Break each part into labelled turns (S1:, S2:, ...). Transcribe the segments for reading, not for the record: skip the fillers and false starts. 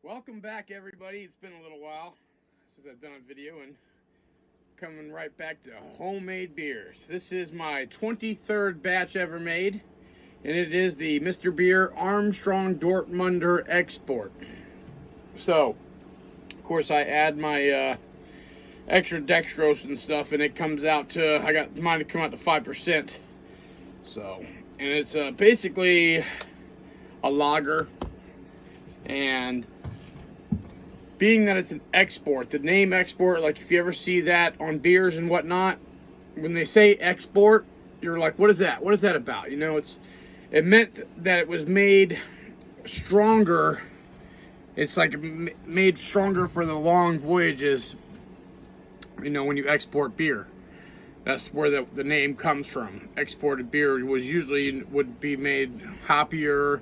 S1: Welcome back, everybody. It's been a little while since I've done a video, and coming right back to homemade beers. This is my 23rd batch ever made, and it is the MrBeer Armstrong Dortmunder Export. So, of course, I add my extra dextrose and stuff, and it comes out to, I got mine to come out to 5%. So, and it's basically a lager, and being that it's an export, the name export, like if you ever see that on beers and whatnot, when they say export, you're like, what is that? What is that about? You know, it meant that it was made stronger. It's like made stronger for the long voyages, you know, when you export beer. That's where the name comes from. Exported beer was usually would be made hoppier,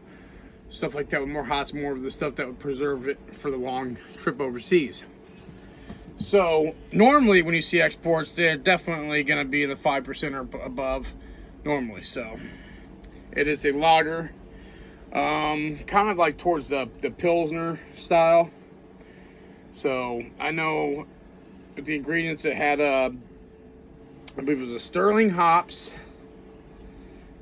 S1: stuff like that with more hops, more of the stuff that would preserve it for the long trip overseas. So normally when you see exports, they're definitely going to be in the 5% or above normally. So it is a lager, kind of like towards the Pilsner style. So I know the ingredients, it had I believe it was a Sterling hops.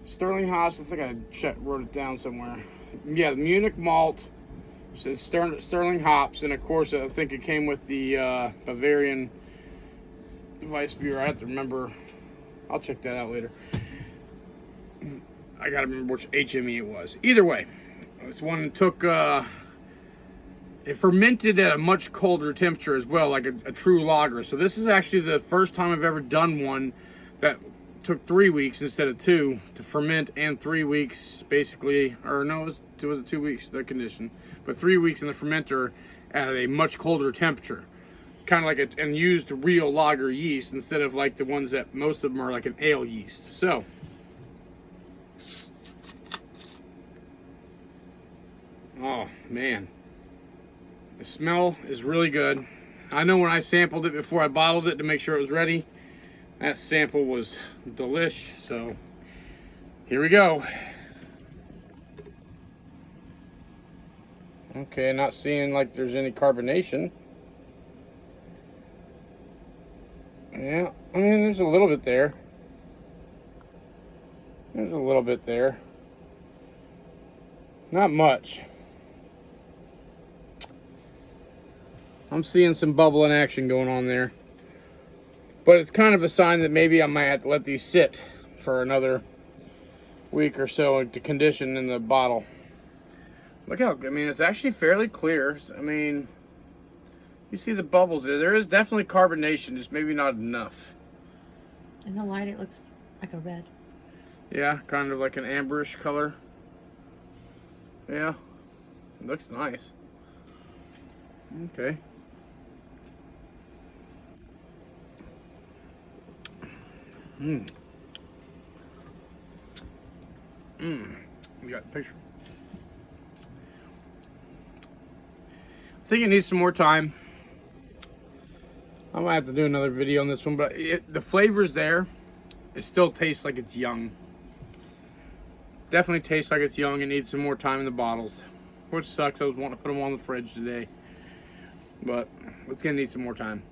S1: I think I wrote it down somewhere. Yeah, the Munich malt, says Sterling hops, and of course I think it came with the Bavarian Weissbier. I have to remember. I'll check that out later. I gotta remember which HME it was. Either way, this one took it fermented at a much colder temperature as well, like a true lager. So this is actually the first time I've ever done one that took 3 weeks instead of 2 to ferment, and 3 weeks basically, or no, it was 2 weeks, the condition, but 3 weeks in the fermenter at a much colder temperature, kind of like and used real lager yeast instead of like the ones that most of them are like an ale yeast. So oh man, the smell is really good. I know when I sampled it before I bottled it to make sure it was ready, that sample was delish. So here we go. Okay, not seeing like there's any carbonation. Yeah, I mean there's a little bit there. There's a little bit there. Not much. I'm seeing some bubbling action going on there. But it's kind of a sign that maybe I might have to let these sit for another week or so to condition in the bottle. Look how, I mean, it's actually fairly clear. I mean, you see the bubbles there. There is definitely carbonation, just maybe not enough.
S2: In the light, it looks like a red.
S1: Yeah, kind of like an amberish color. Yeah, it looks nice. Okay. We got the picture. I think it needs some more time. I might have to do another video on this one, but the flavor's there. It still tastes like it's young. Definitely tastes like it's young. It needs some more time in the bottles, which sucks. I was wanting to put them on the fridge today, but it's gonna need some more time.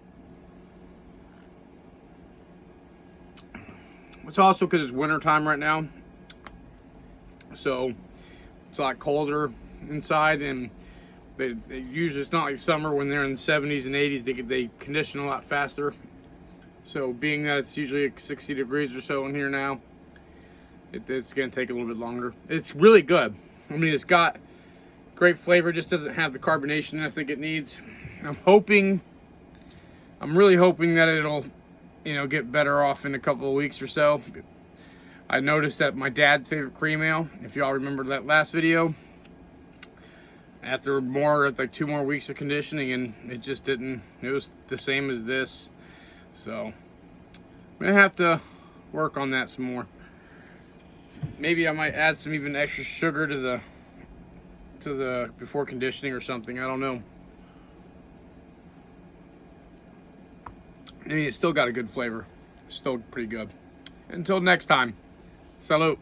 S1: It's also because it's winter time right now, so it's a lot colder inside, and they usually, it's not like summer when they're in the 70s and 80s. They condition a lot faster. So being that it's usually like 60 degrees or so in here now, it's going to take a little bit longer. It's really good. I mean, it's got great flavor, just doesn't have the carbonation I think it needs. I'm really hoping that it'll, you know, get better off in a couple of weeks or so. I noticed that my dad's favorite cream ale, if y'all remember that last video, after like 2 more weeks of conditioning, and it just didn't, it was the same as this. So I'm gonna have to work on that some more. Maybe I might add some even extra sugar to the before conditioning or something. I don't know. I mean, it's still got a good flavor. Still pretty good. Until next time, salute.